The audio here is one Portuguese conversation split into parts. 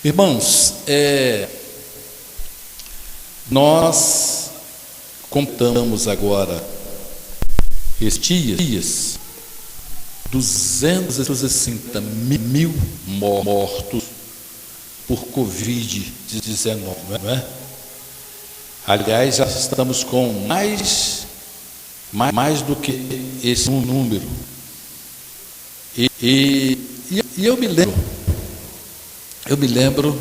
Irmãos, nós contamos agora estes dias 260 mil mortos por Covid-19, não é? Aliás, já estamos com mais do que esse número. E eu me lembro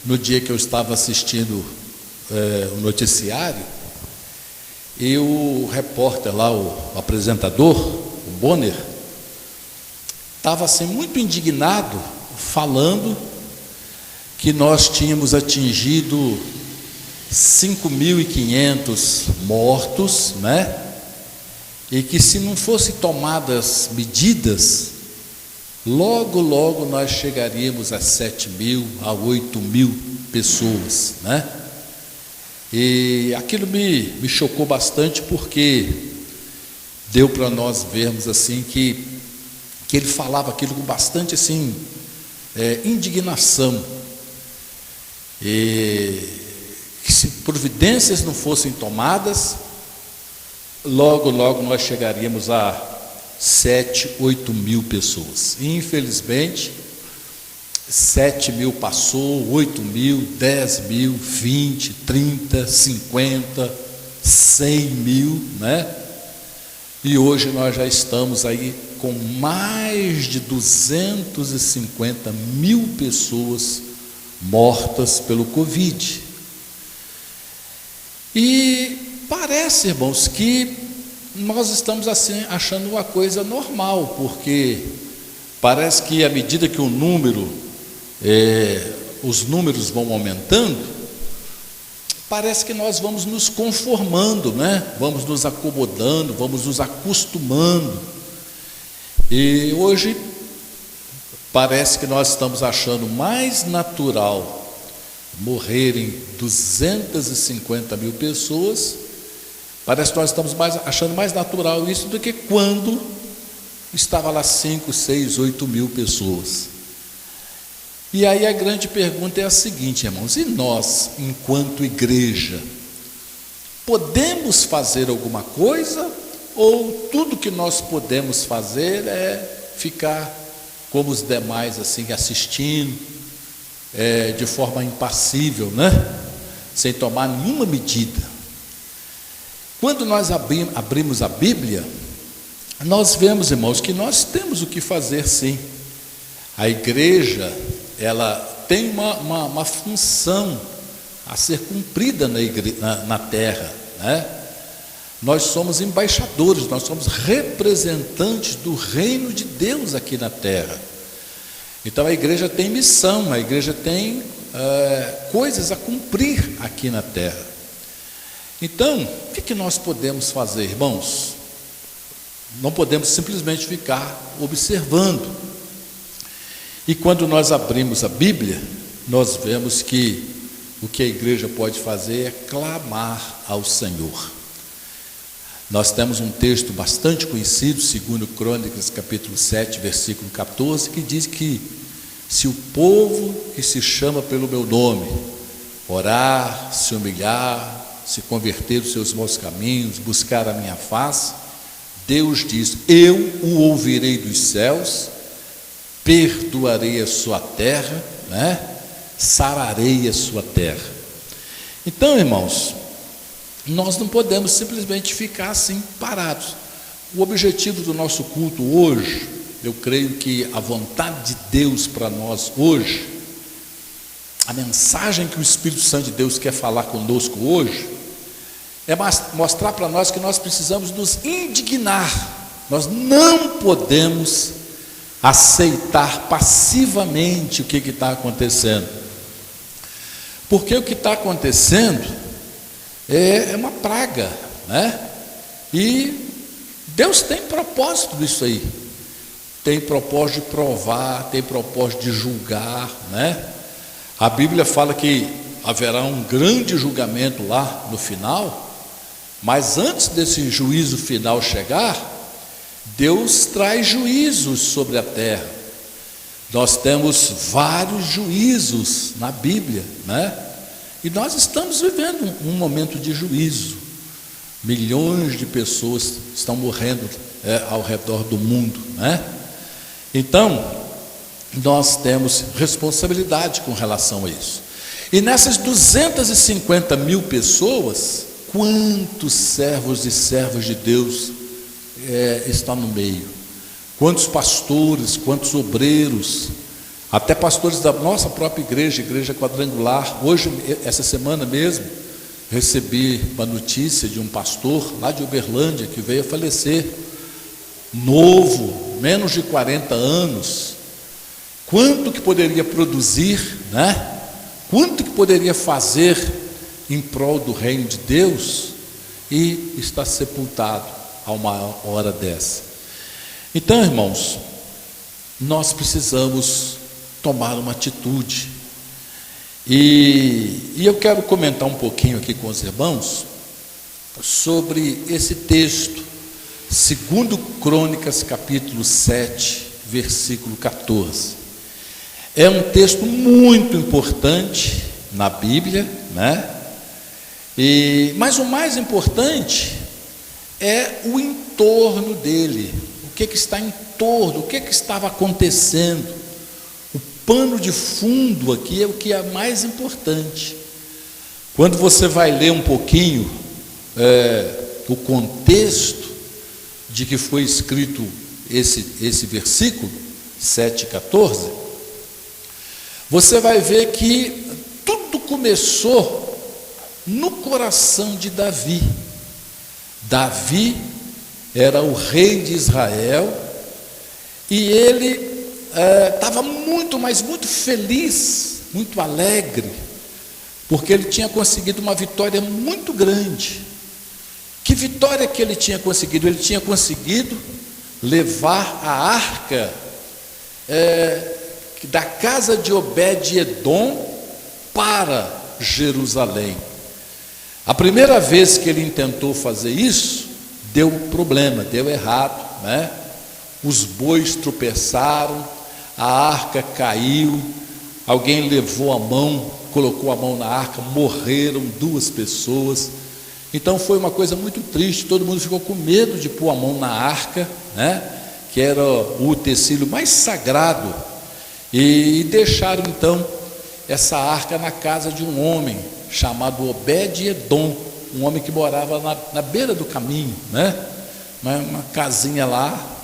no dia que eu estava assistindo o noticiário, e o repórter lá, o apresentador, o Bonner, estava assim muito indignado, falando que nós tínhamos atingido 5.500 mortos, né? E que se não fossem tomadas medidas, logo nós chegaríamos a 7.000, a 8.000 pessoas, né? E aquilo me chocou bastante, porque deu para nós vermos assim que ele falava aquilo com bastante assim, indignação, e que se providências não fossem tomadas, logo nós chegaríamos a 7, 8.000 pessoas. E, infelizmente, 7.000 passou, 8.000, 10.000, 20, 30, 50, 100.000, né? E hoje nós já estamos aí com mais de 250 mil pessoas mortas pelo Covid. E parece, irmãos, que nós estamos assim achando uma coisa normal, porque parece que à medida que os números vão aumentando, parece que nós vamos nos conformando, né? Vamos nos acomodando, vamos nos acostumando. E hoje parece que nós estamos achando mais natural morrerem 250 mil pessoas. Parece que nós estamos achando mais natural isso do que quando estava lá 5, 6, 8 mil pessoas. E aí a grande pergunta é a seguinte, irmãos: e nós, enquanto igreja, podemos fazer alguma coisa, ou tudo que nós podemos fazer é ficar como os demais, assim, assistindo, de forma impassível, né? Sem tomar nenhuma medida? Quando nós abrimos a Bíblia, nós vemos, irmãos, que nós temos o que fazer, sim. A igreja, ela tem uma função a ser cumprida na terra, né? Nós somos embaixadores, nós somos representantes do reino de Deus aqui na terra. Então a igreja tem missão, a igreja tem coisas a cumprir aqui na terra. Então, o que nós podemos fazer, irmãos? Não podemos simplesmente ficar observando. E quando nós abrimos a Bíblia, nós vemos que o que a igreja pode fazer é clamar ao Senhor. Nós temos um texto bastante conhecido, 2 Crônicas, capítulo 7, versículo 14, que diz que se o povo que se chama pelo meu nome orar, se humilhar, se converter dos seus maus caminhos, buscar a minha face, Deus diz: eu o ouvirei dos céus, perdoarei a sua terra, né? Sararei a sua terra. Então, irmãos, nós não podemos simplesmente ficar assim parados. O objetivo do nosso culto hoje, eu creio que a vontade de Deus para nós hoje, a mensagem que o Espírito Santo de Deus quer falar conosco hoje, é mostrar para nós que nós precisamos nos indignar. Nós não podemos aceitar passivamente o que está acontecendo, porque o que está acontecendo é uma praga, né? E Deus tem propósito nisso aí, tem propósito de provar, tem propósito de julgar, né? A Bíblia fala que haverá um grande julgamento lá no final, mas antes desse juízo final chegar, Deus traz juízos sobre a terra. Nós temos vários juízos na Bíblia, né? E nós estamos vivendo um momento de juízo. Milhões de pessoas estão morrendo ao redor do mundo, né? Então, nós temos responsabilidade com relação a isso. E nessas 250 mil pessoas, quantos servos e servas de Deus estão no meio? Quantos pastores, quantos obreiros, até pastores da nossa própria igreja, Igreja Quadrangular. Hoje, essa semana mesmo, recebi uma notícia de um pastor lá de Uberlândia que veio a falecer, novo, menos de 40 anos. Quanto que poderia produzir, né? Quanto que poderia fazer em prol do reino de Deus, e está sepultado a uma hora dessa. Então, irmãos, nós precisamos tomar uma atitude. E eu quero comentar um pouquinho aqui com os irmãos sobre esse texto, 2 Crônicas, capítulo 7, versículo 14. É um texto muito importante na Bíblia, né? Mas o mais importante é o entorno dele. O que está em torno, o que estava acontecendo. O pano de fundo aqui é o que é mais importante. Quando você vai ler um pouquinho o contexto de que foi escrito esse versículo 7,14, você vai ver que tudo começou no coração de Davi. Davi era o rei de Israel, e ele estava muito, mas muito feliz, muito alegre, porque ele tinha conseguido uma vitória muito grande. Que vitória que ele tinha conseguido? Ele tinha conseguido levar a arca da casa de Obed-Edom para Jerusalém. A primeira vez que ele tentou fazer isso, deu problema, deu errado, né? Os bois tropeçaram, a arca caiu, alguém levou a mão, colocou a mão na arca, morreram 2 pessoas. Então foi uma coisa muito triste, todo mundo ficou com medo de pôr a mão na arca, né? Que era o utensílio mais sagrado. E deixaram então essa arca na casa de um homem chamado Obed-Edom, um homem que morava na beira do caminho, né? Uma casinha lá,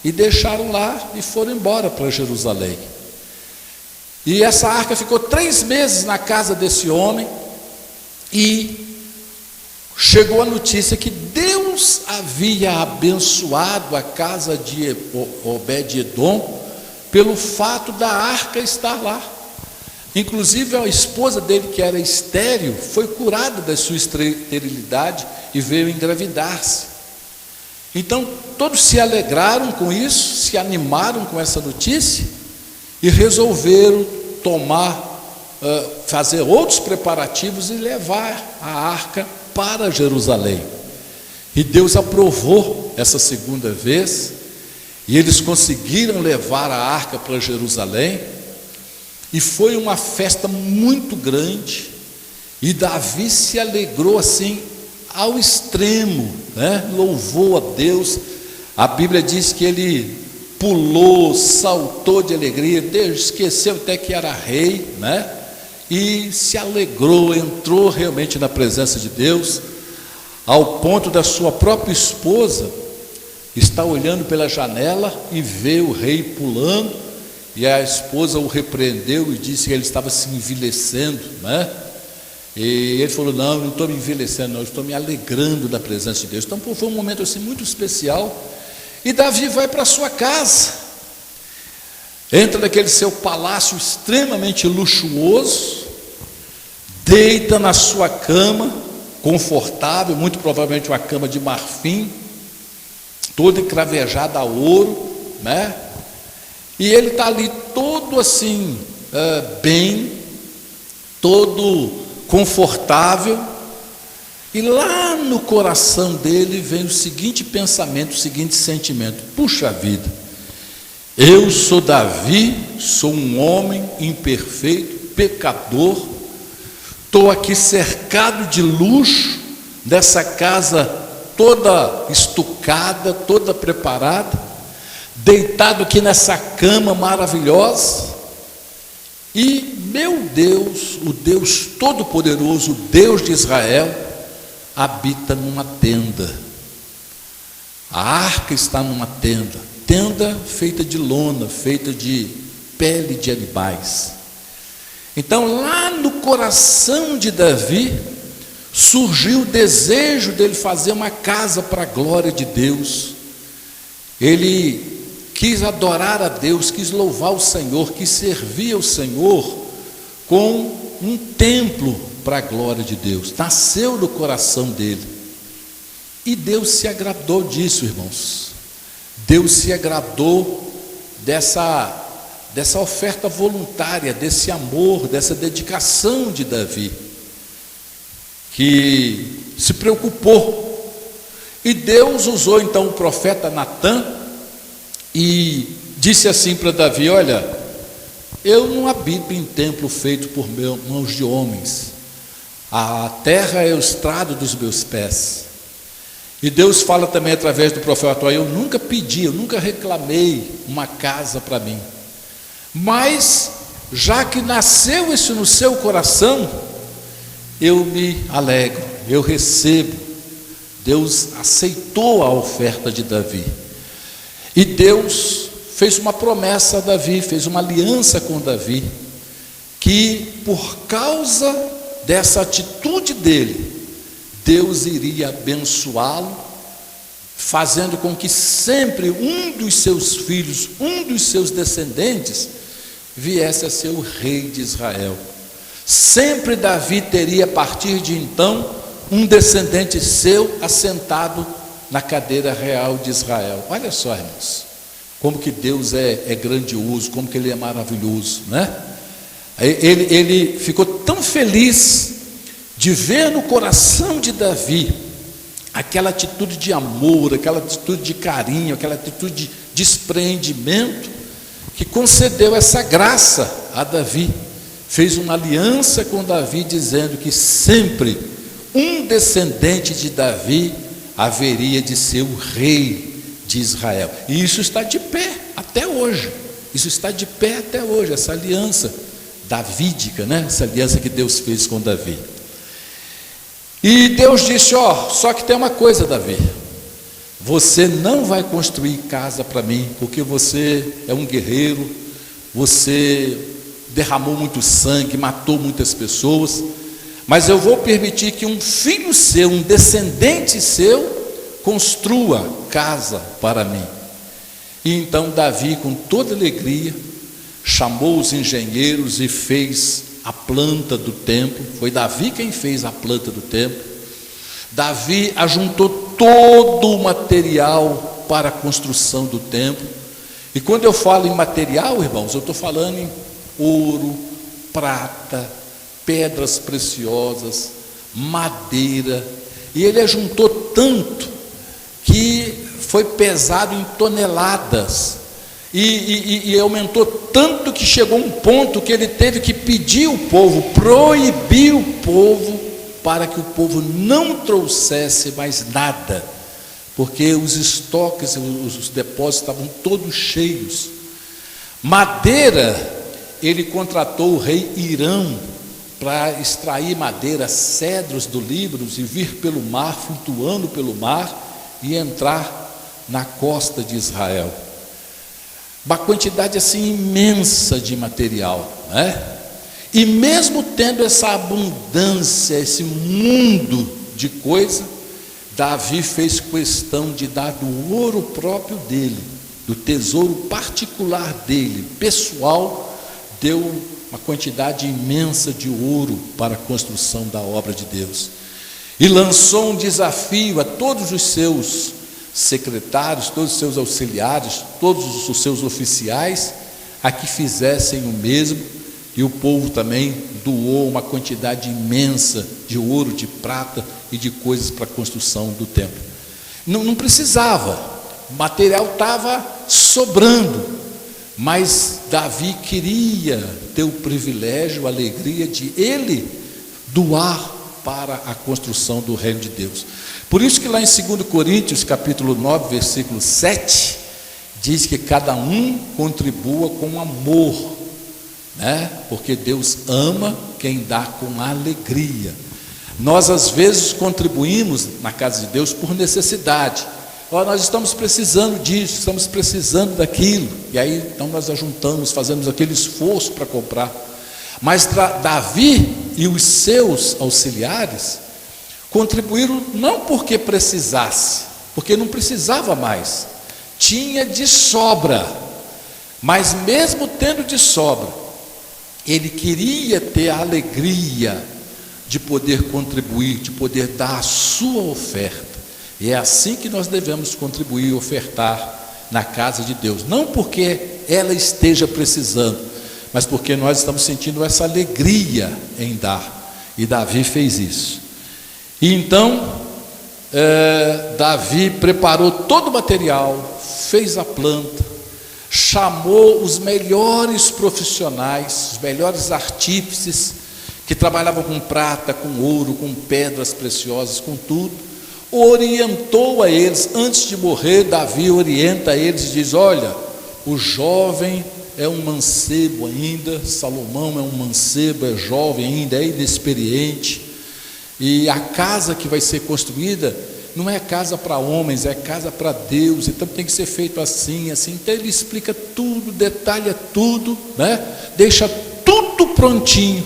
e deixaram lá e foram embora para Jerusalém. E essa arca ficou 3 meses na casa desse homem, e chegou a notícia que Deus havia abençoado a casa de Obed-Edom pelo fato da arca estar lá. Inclusive a esposa dele, que era estéril, foi curada da sua esterilidade e veio engravidar-se. Então todos se alegraram com isso, se animaram com essa notícia e resolveram fazer outros preparativos e levar a arca para Jerusalém. E Deus aprovou essa segunda vez, e eles conseguiram levar a arca para Jerusalém, e foi uma festa muito grande, e Davi se alegrou assim ao extremo, né? Louvou a Deus. A Bíblia diz que ele pulou, saltou de alegria, esqueceu até que era rei, né? E se alegrou, entrou realmente na presença de Deus, ao ponto da sua própria esposa estar olhando pela janela e ver o rei pulando, e a esposa o repreendeu e disse que ele estava se envilecendo, né? E ele falou: não, não estou me envelhecendo, não, eu estou me alegrando da presença de Deus. Então foi um momento assim muito especial. E Davi vai para a sua casa, entra naquele seu palácio extremamente luxuoso, deita na sua cama confortável, muito provavelmente uma cama de marfim, toda encravejada a ouro, né? E ele está ali todo assim, bem, todo confortável, e lá no coração dele vem o seguinte pensamento, o seguinte sentimento: puxa vida, Eu sou Davi, sou um homem imperfeito, pecador, estou aqui cercado de luxo, dessa casa toda estucada, toda preparada, deitado aqui nessa cama maravilhosa, e meu Deus, o Deus Todo-Poderoso, o Deus de Israel, habita numa tenda. A arca está numa tenda, tenda feita de lona, feita de pele de animais. Então, lá no coração de Davi, surgiu o desejo dele fazer uma casa para a glória de Deus. Ele quis adorar a Deus, quis louvar o Senhor, quis servir ao Senhor com um templo para a glória de Deus. Nasceu no coração dele. E Deus se agradou disso, irmãos. Deus se agradou dessa oferta voluntária, desse amor, dessa dedicação de Davi, que se preocupou. E Deus usou então o profeta Natã e disse assim para Davi: olha, eu não habito em templo feito por mãos de homens, a terra é o estrado dos meus pés. E Deus fala também através do profeta: eu nunca pedi, eu nunca reclamei uma casa para mim, mas já que nasceu isso no seu coração, eu me alegro, eu recebo. Deus aceitou a oferta de Davi. E Deus fez uma promessa a Davi, fez uma aliança com Davi, que por causa dessa atitude dele, Deus iria abençoá-lo, fazendo com que sempre um dos seus filhos, um dos seus descendentes, viesse a ser o rei de Israel. Sempre Davi teria a partir de então um descendente seu assentado na cadeira real de Israel. Olha só, irmãos, como que Deus é grandioso, como que Ele é maravilhoso, né? Ele ficou tão feliz de ver no coração de Davi aquela atitude de amor, aquela atitude de carinho, aquela atitude de desprendimento, que concedeu essa graça a Davi. Fez uma aliança com Davi, dizendo que sempre um descendente de Davi haveria de ser o rei de Israel. E isso está de pé até hoje. Isso está de pé até hoje, essa aliança davídica, né? Essa aliança que Deus fez com Davi. E Deus disse: só que tem uma coisa, Davi, você não vai construir casa para mim, porque você é um guerreiro, você derramou muito sangue, matou muitas pessoas, mas eu vou permitir que um filho seu, um descendente seu, construa casa para mim. E então Davi, com toda alegria, chamou os engenheiros e fez a planta do templo. Foi Davi quem fez a planta do templo. Davi ajuntou todo o material para a construção do templo. E quando eu falo em material, irmãos, eu estou falando em ouro, prata, pedras preciosas, madeira. E ele ajuntou tanto que foi pesado em toneladas. E aumentou tanto que chegou um ponto que ele teve que pedir o povo, proibir o povo, para que o povo não trouxesse mais nada, porque os estoques, os depósitos estavam todos cheios. Madeira, ele contratou o rei Irão para extrair madeira, cedros do Líbano, e vir pelo mar, flutuando pelo mar, e entrar na costa de Israel. Uma quantidade assim imensa de material, né? E mesmo tendo essa abundância, esse mundo de coisa, Davi fez questão de dar do ouro próprio dele, do tesouro particular dele, pessoal, deu uma quantidade imensa de ouro para a construção da obra de Deus. E lançou um desafio a todos os seus secretários, todos os seus auxiliares, todos os seus oficiais, a que fizessem o mesmo. E o povo também doou uma quantidade imensa de ouro, de prata e de coisas para a construção do templo. Não precisava, o material estava sobrando, Mas Davi queria ter o privilégio, a alegria de ele doar para a construção do reino de Deus. Por isso que lá em 2 Coríntios, capítulo 9, versículo 7, diz que cada um contribua com amor, né? Porque Deus ama quem dá com alegria. Nós às vezes contribuímos na casa de Deus por necessidade. Nós estamos precisando disso, estamos precisando daquilo, e aí então nós ajuntamos, fazemos aquele esforço para comprar. Mas Davi e os seus auxiliares contribuíram não porque precisasse, porque não precisava mais, tinha de sobra, mas mesmo tendo de sobra, ele queria ter a alegria de poder contribuir, de poder dar a sua oferta. E é assim que nós devemos contribuir e ofertar na casa de Deus, não porque ela esteja precisando, mas porque nós estamos sentindo essa alegria em dar, e Davi fez isso. E então Davi preparou todo o material, fez a planta, chamou os melhores profissionais, os melhores artífices, que trabalhavam com prata, com ouro, com pedras preciosas, com tudo, orientou a eles. Antes de morrer, Davi orienta eles e diz: olha, o jovem é um mancebo ainda, Salomão é um mancebo, é jovem ainda, é inexperiente, e a casa que vai ser construída não é casa para homens, é casa para Deus, então tem que ser feito assim, assim. Então ele explica tudo, detalha tudo, né? Deixa tudo prontinho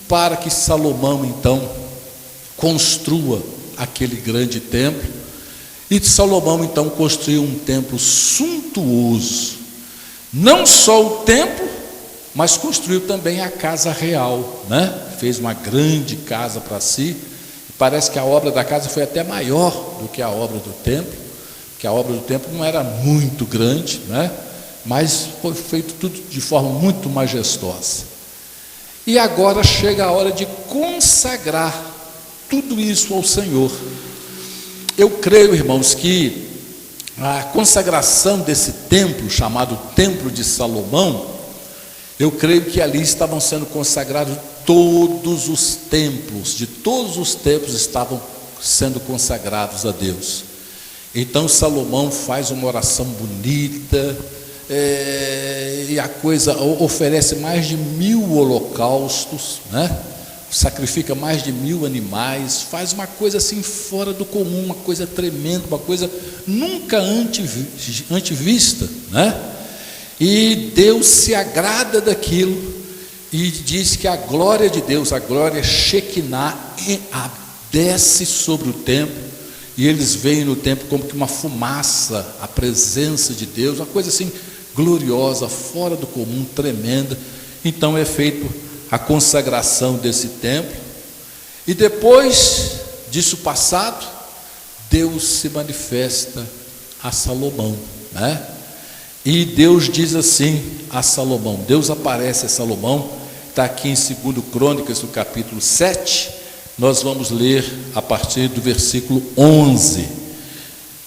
para que Salomão então construa aquele grande templo. E Salomão então construiu um templo suntuoso, não só o templo, mas construiu também a casa real, né? Fez uma grande casa para si. Parece que a obra da casa foi até maior do que a obra do templo, que a obra do templo não era muito grande, né? Mas foi feito tudo de forma muito majestosa. E agora chega a hora de consagrar tudo isso ao Senhor. Eu creio, irmãos, que a consagração desse templo, chamado Templo de Salomão, eu creio que ali estavam sendo consagrados todos os templos, de todos os templos estavam sendo consagrados a Deus. Então Salomão faz uma oração bonita, e a coisa oferece mais de 1000 holocaustos, né? Sacrifica mais de 1000 animais, faz uma coisa assim fora do comum, uma coisa tremenda, uma coisa nunca antivista, né? E Deus se agrada daquilo e diz que a glória de Deus, a glória Shekinah, desce sobre o templo, e eles veem no templo como que uma fumaça, a presença de Deus, uma coisa assim gloriosa, fora do comum, tremenda. Então é feito a consagração desse templo, e depois disso passado, Deus se manifesta a Salomão, né? E Deus diz assim a Salomão, Deus aparece a Salomão, está aqui em 2 Crônicas, no capítulo 7, nós vamos ler a partir do versículo 11.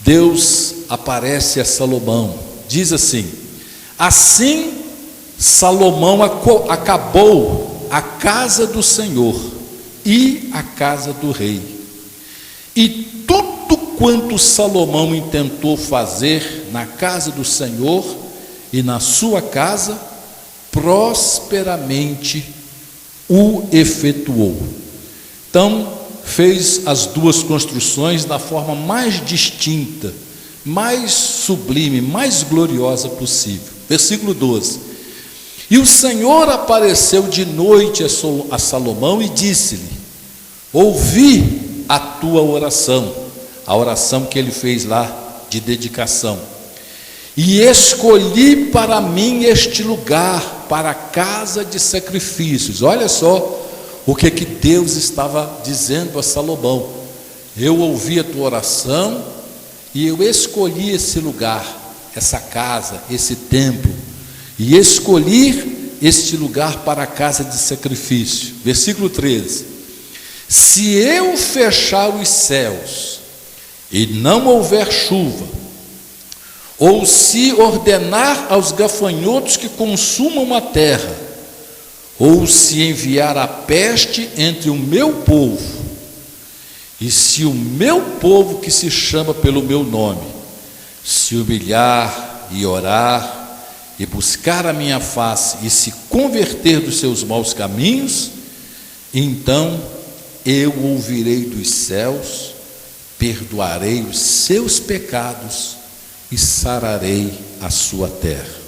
Deus aparece a Salomão, diz assim: assim Salomão acabou a casa do Senhor e a casa do rei, e tudo quanto Salomão intentou fazer na casa do Senhor e na sua casa, prosperamente o efetuou. Então fez as duas construções da forma mais distinta, mais sublime, mais gloriosa possível. Versículo 12: e o Senhor apareceu de noite a Salomão e disse-lhe: ouvi a tua oração, a oração que ele fez lá de dedicação, e escolhi para mim este lugar, para a casa de sacrifícios. Olha só o que Deus estava dizendo a Salomão: eu ouvi a tua oração e eu escolhi esse lugar, essa casa, esse templo, e escolhi este lugar para a casa de sacrifício. Versículo 13: se eu fechar os céus e não houver chuva, ou se ordenar aos gafanhotos que consumam a terra, ou se enviar a peste entre o meu povo, e se o meu povo que se chama pelo meu nome se humilhar e orar e buscar a minha face e se converter dos seus maus caminhos, então eu ouvirei dos céus, perdoarei os seus pecados e sararei a sua terra.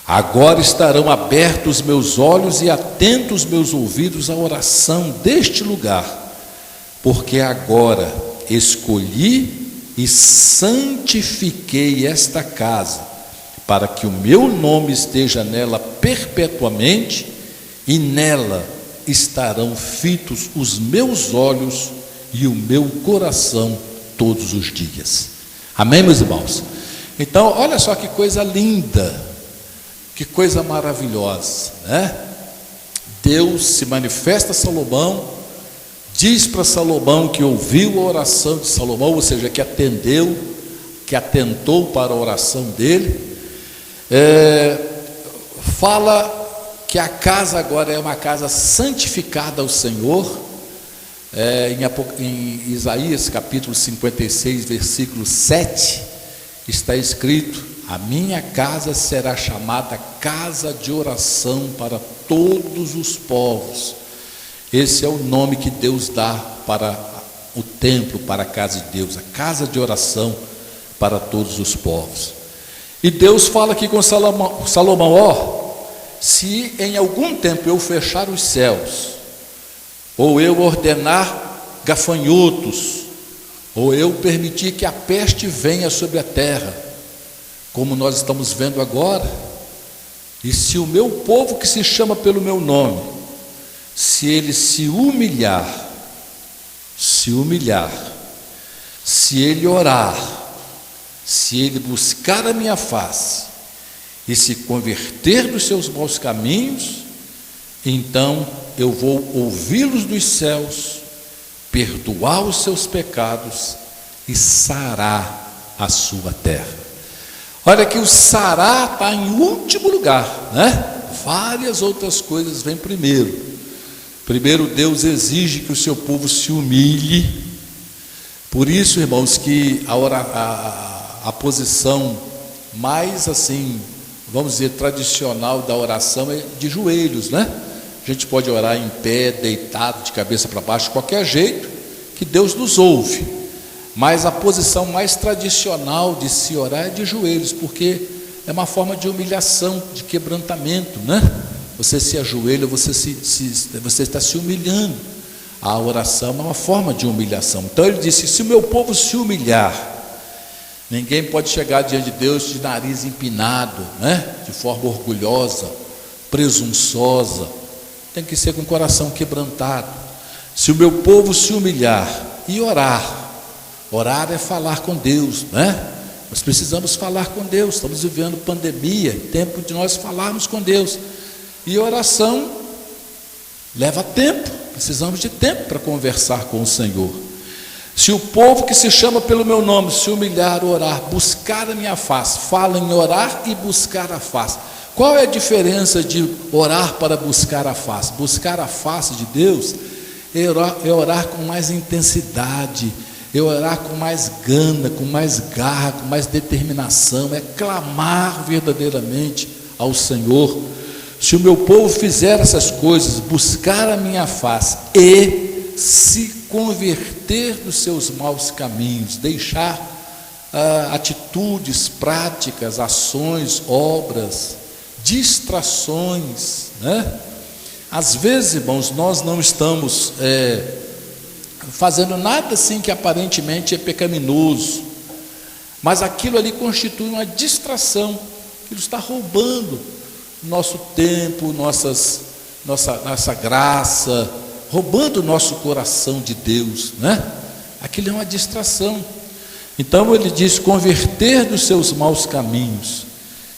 Agora estarão abertos meus olhos e atentos meus ouvidos à oração deste lugar, porque agora escolhi e santifiquei esta casa, para que o meu nome esteja nela perpetuamente, e nela estarão fitos os meus olhos e o meu coração todos os dias. Amém, meus irmãos? Então, olha só que coisa linda, que coisa maravilhosa, né? Deus se manifesta a Salomão, diz para Salomão que ouviu a oração de Salomão, ou seja, que atendeu, que atentou para a oração dele. Fala que a casa agora é uma casa santificada ao Senhor. Em Isaías capítulo 56, versículo 7, está escrito: a minha casa será chamada casa de oração para todos os povos. Esse é o nome que Deus dá para o templo, para a casa de Deus, a casa de oração para todos os povos. E Deus fala aqui com Salomão: ó, se em algum tempo eu fechar os céus, ou eu ordenar gafanhotos, ou eu permitir que a peste venha sobre a terra, como nós estamos vendo agora, e se o meu povo que se chama pelo meu nome, se ele se humilhar, se ele orar, se ele buscar a minha face e se converter dos seus maus caminhos, então eu vou ouvi-los dos céus, perdoar os seus pecados e sarar a sua terra. Olha que o sarar está em último lugar, né? Várias outras coisas vêm primeiro. Primeiro, Deus exige que o seu povo se humilhe. Por isso, irmãos, que a posição mais assim, vamos dizer, tradicional da oração é de joelhos, né? A gente pode orar em pé, deitado, de cabeça para baixo, de qualquer jeito, que Deus nos ouve. Mas a posição mais tradicional de se orar é de joelhos, porque é uma forma de humilhação, de quebrantamento, né? Você se ajoelha, você está se humilhando. A oração é uma forma de humilhação. Então ele disse: se o meu povo se humilhar, ninguém pode chegar diante de Deus de nariz empinado, né? De forma orgulhosa, presunçosa. Tem que ser com o coração quebrantado. Se o meu povo se humilhar e orar é falar com Deus, né? Nós precisamos falar com Deus. Estamos vivendo pandemia, tempo de nós falarmos com Deus. E oração leva tempo, precisamos de tempo para conversar com o Senhor. Se o povo que se chama pelo meu nome se humilhar, orar, buscar a minha face, fala em orar e buscar a face. Qual é a diferença de orar para buscar a face? Buscar a face de Deus é orar com mais intensidade, é orar com mais gana, com mais garra, com mais determinação, é clamar verdadeiramente ao Senhor. Se o meu povo fizer essas coisas, buscar a minha face e se converter dos seus maus caminhos, deixar atitudes, práticas, ações, obras, distrações, né? Às vezes, irmãos, nós não estamos fazendo nada assim que aparentemente é pecaminoso, mas aquilo ali constitui uma distração, aquilo está roubando nosso tempo, nossa graça, roubando o nosso coração de Deus, né? Aquilo é uma distração. Então ele diz: converter dos seus maus caminhos,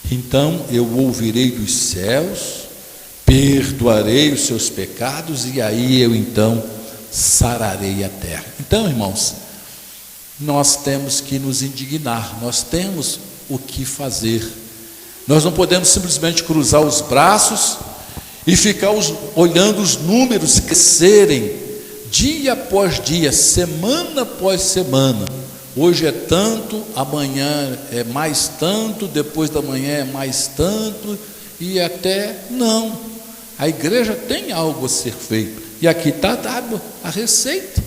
então eu ouvirei dos céus, perdoarei os seus pecados, e aí eu então sararei a terra. Então, irmãos, nós temos que nos indignar, nós temos o que fazer. Nós não podemos simplesmente cruzar os braços e ficar olhando os números crescerem dia após dia, semana após semana. Hoje é tanto, amanhã é mais tanto, depois da manhã é mais tanto, e até não. A igreja tem algo a ser feito, e aqui está dado a receita.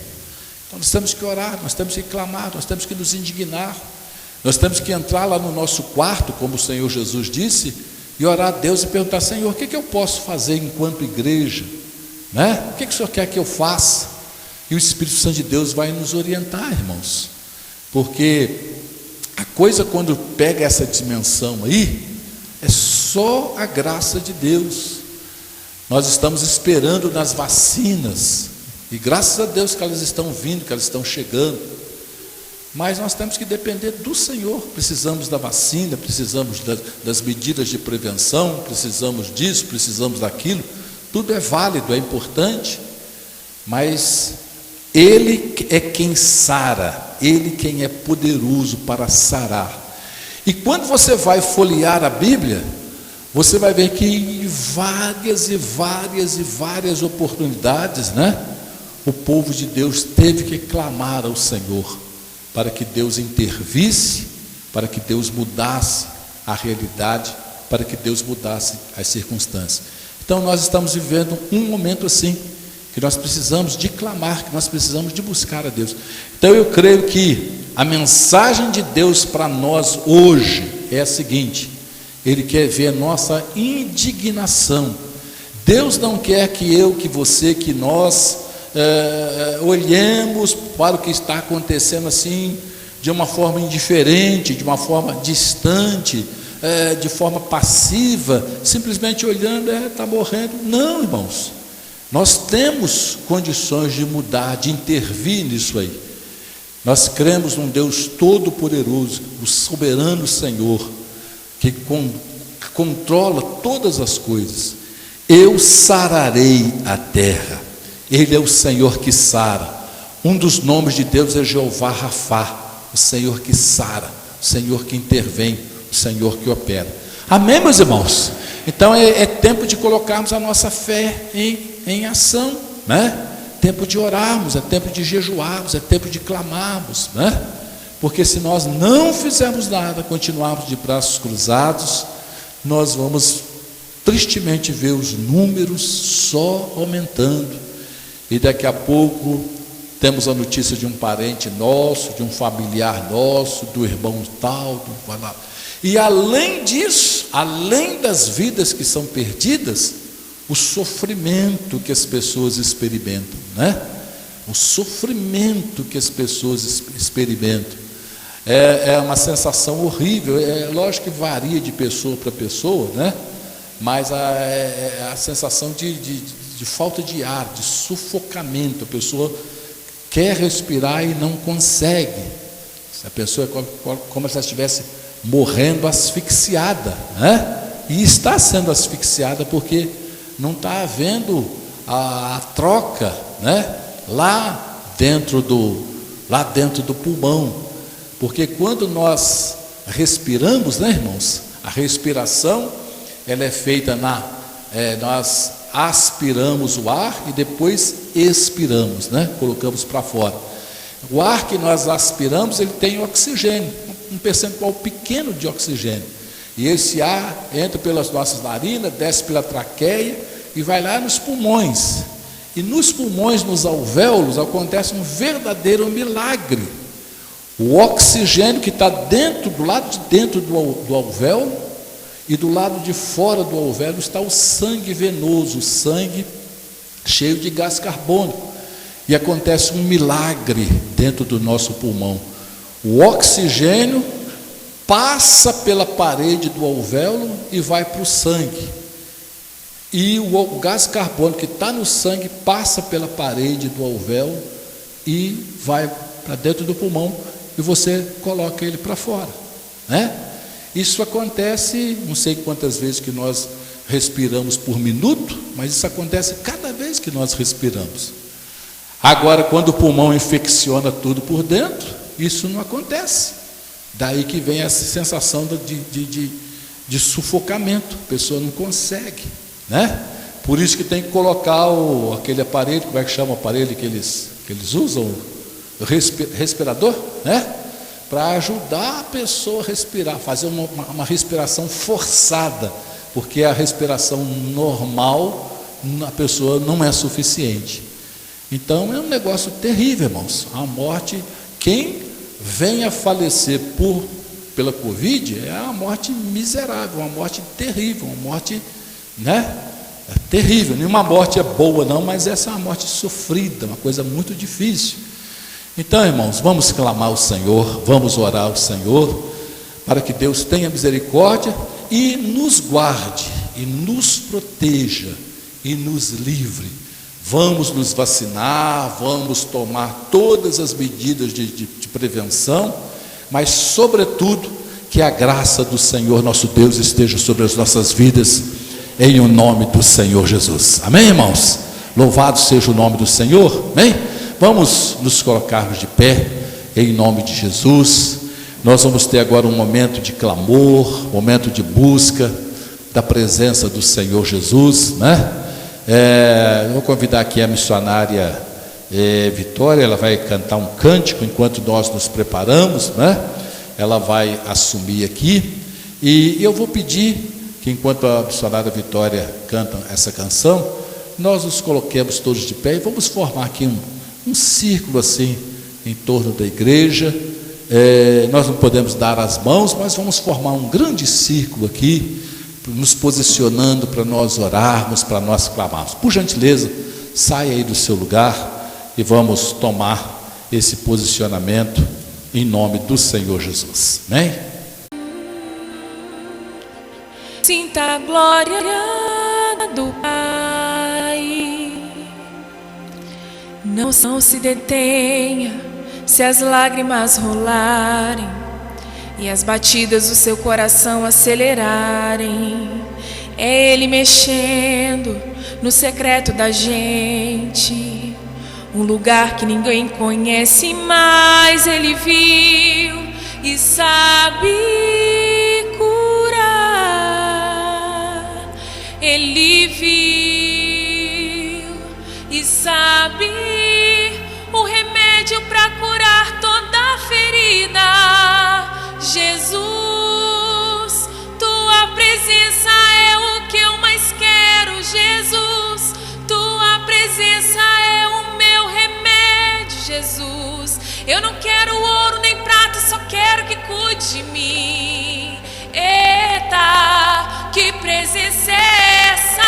Então nós temos que orar, nós temos que clamar, nós temos que nos indignar, nós temos que entrar lá no nosso quarto, como o Senhor Jesus disse, e orar a Deus e perguntar: Senhor, o que eu posso fazer enquanto igreja? Né? O que o Senhor quer que eu faça? E o Espírito Santo de Deus vai nos orientar, irmãos, porque a coisa, quando pega essa dimensão aí, é só a graça de Deus. Nós estamos esperando nas vacinas, e graças a Deus que elas estão vindo, que elas estão chegando, mas nós temos que depender do Senhor. Precisamos da vacina, precisamos das medidas de prevenção, precisamos disso, precisamos daquilo, tudo é válido, é importante, mas Ele é quem sara, Ele quem é poderoso para sarar. E quando você vai folhear a Bíblia, você vai ver que em várias e várias e várias oportunidades, né, o povo de Deus teve que clamar ao Senhor, para que Deus intervisse, para que Deus mudasse a realidade, para que Deus mudasse as circunstâncias. Então nós estamos vivendo um momento assim, que nós precisamos de clamar, que nós precisamos de buscar a Deus. Então eu creio que a mensagem de Deus para nós hoje é a seguinte: Ele quer ver a nossa indignação. Deus não quer que eu, que você, que nós olhemos para o que está acontecendo assim, de uma forma indiferente, de uma forma distante, de forma passiva, simplesmente olhando, está morrendo. Não, irmãos, nós temos condições de mudar, de intervir nisso aí. Nós cremos num Deus todo-poderoso, o soberano Senhor, que controla todas as coisas. Eu sararei a terra. Ele é o Senhor que sara. Um dos nomes de Deus é Jeová Rafá, o Senhor que sara, o Senhor que intervém, o Senhor que opera. Amém, meus irmãos? Então é tempo de colocarmos a nossa fé em ação, né? Tempo de orarmos, é tempo de jejuarmos, é tempo de clamarmos, né? Porque se nós não fizermos nada, continuarmos de braços cruzados, nós vamos tristemente ver os números só aumentando, e daqui a pouco temos a notícia de um parente nosso, de um familiar nosso, do irmão tal, e além disso, além das vidas que são perdidas, o sofrimento que as pessoas experimentam, né? O sofrimento que as pessoas experimentam é uma sensação horrível. É lógico que varia de pessoa para pessoa, né? Mas a sensação de falta de ar, de sufocamento. A pessoa quer respirar e não consegue. A pessoa é como se ela estivesse morrendo asfixiada, né? E está sendo asfixiada porque não está havendo a troca, né? lá dentro do pulmão. Porque quando nós respiramos, né, irmãos? A respiração, ela é feita nós aspiramos o ar e depois expiramos, né? Colocamos para fora. O ar que nós aspiramos, ele tem oxigênio, um percentual pequeno de oxigênio. E esse ar entra pelas nossas narinas, desce pela traqueia e vai lá nos pulmões. E nos pulmões, nos alvéolos, acontece um verdadeiro milagre. O oxigênio que está do lado de dentro do alvéolo, e do lado de fora do alvéolo está o sangue venoso, o sangue cheio de gás carbônico. E acontece um milagre dentro do nosso pulmão. O oxigênio passa pela parede do alvéolo e vai para o sangue. E o gás carbônico que está no sangue passa pela parede do alvéolo e vai para dentro do pulmão e você coloca ele para fora, né? Isso acontece, não sei quantas vezes que nós respiramos por minuto, mas isso acontece cada vez que nós respiramos. Agora, quando o pulmão infecciona tudo por dentro, isso não acontece. Daí que vem essa sensação de sufocamento, a pessoa não consegue, né? Por isso que tem que colocar aquele aparelho, como é que chama o aparelho que eles usam? O respirador, né? Para ajudar a pessoa a respirar, fazer uma respiração forçada, porque a respiração normal, a pessoa não é suficiente. Então é um negócio terrível, irmãos. A morte, quem vem a falecer pela Covid, é uma morte miserável, uma morte terrível, uma morte, né? É terrível. Nenhuma morte é boa não, mas essa é uma morte sofrida, uma coisa muito difícil. Então, irmãos, vamos clamar ao Senhor, vamos orar ao Senhor, para que Deus tenha misericórdia e nos guarde, e nos proteja, e nos livre. Vamos nos vacinar, vamos tomar todas as medidas de prevenção, mas sobretudo que a graça do Senhor nosso Deus esteja sobre as nossas vidas, em o nome do Senhor Jesus. Amém, irmãos? Louvado seja o nome do Senhor. Amém? Vamos nos colocarmos de pé, em nome de Jesus. Nós vamos ter agora um momento de clamor, momento de busca da presença do Senhor Jesus, né? Eu vou convidar aqui a missionária Vitória, ela vai cantar um cântico enquanto nós nos preparamos, né? Ela vai assumir aqui, e eu vou pedir que enquanto a missionária Vitória canta essa canção, nós nos coloquemos todos de pé e vamos formar aqui um círculo assim em torno da igreja. Nós não podemos dar as mãos, mas vamos formar um grande círculo aqui, nos posicionando para nós orarmos, para nós clamarmos. Por gentileza, saia aí do seu lugar e vamos tomar esse posicionamento em nome do Senhor Jesus. Amém? Sinta a glória do Pai. Não se detenha se as lágrimas rolarem e as batidas do seu coração acelerarem. É Ele mexendo no secreto da gente, um lugar que ninguém conhece, mas Ele viu e sabe curar. Ele viu e sabe o remédio para curar toda ferida. Jesus, tua presença é o que eu mais quero. Jesus, tua presença é o meu remédio. Jesus, eu não quero ouro nem prata, só quero que cuide de mim. Eita, que presença é essa?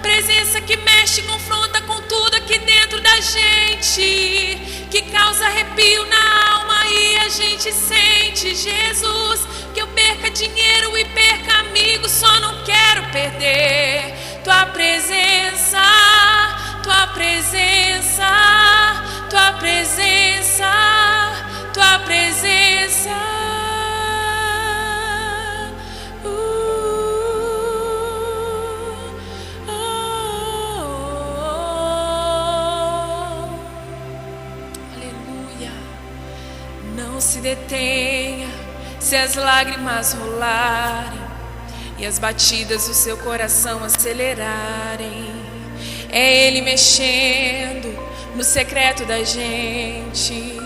Presença que mexe, confronta com tudo aqui dentro da gente, que causa arrepio na alma e a gente sente. Jesus, que eu perca dinheiro e perca amigos, só não quero perder tua presença, tua presença, tua presença, tua presença. Se detenha se as lágrimas rolarem e as batidas do seu coração acelerarem. É Ele mexendo no secreto da gente,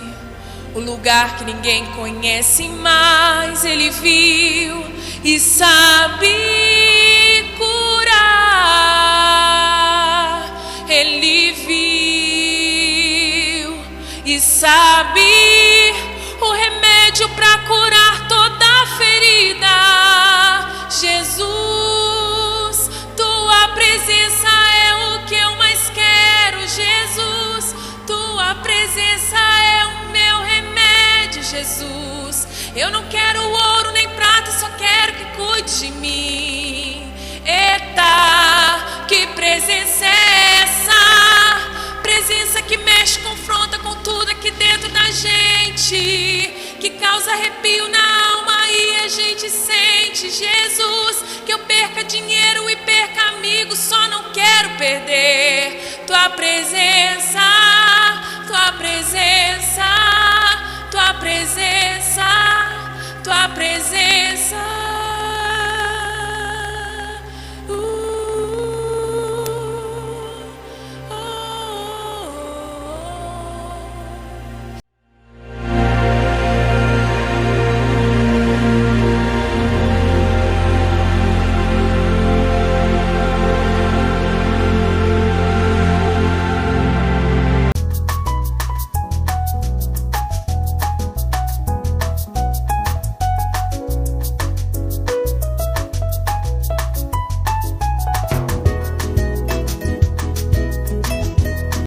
o lugar que ninguém conhece, mas Ele viu e sabe curar. Ele viu e sabe o remédio para curar toda ferida. Jesus, tua presença é o que eu mais quero. Jesus, tua presença é o meu remédio. Jesus, eu não quero ouro nem prata, só quero que cuide de mim. Eita, que presença é essa? Presença que mexe, confronta com tudo aqui dentro da gente, que causa arrepio na alma e a gente sente. Jesus, que eu perca dinheiro e perca amigos, só não quero perder tua presença, tua presença, tua presença. tua presença.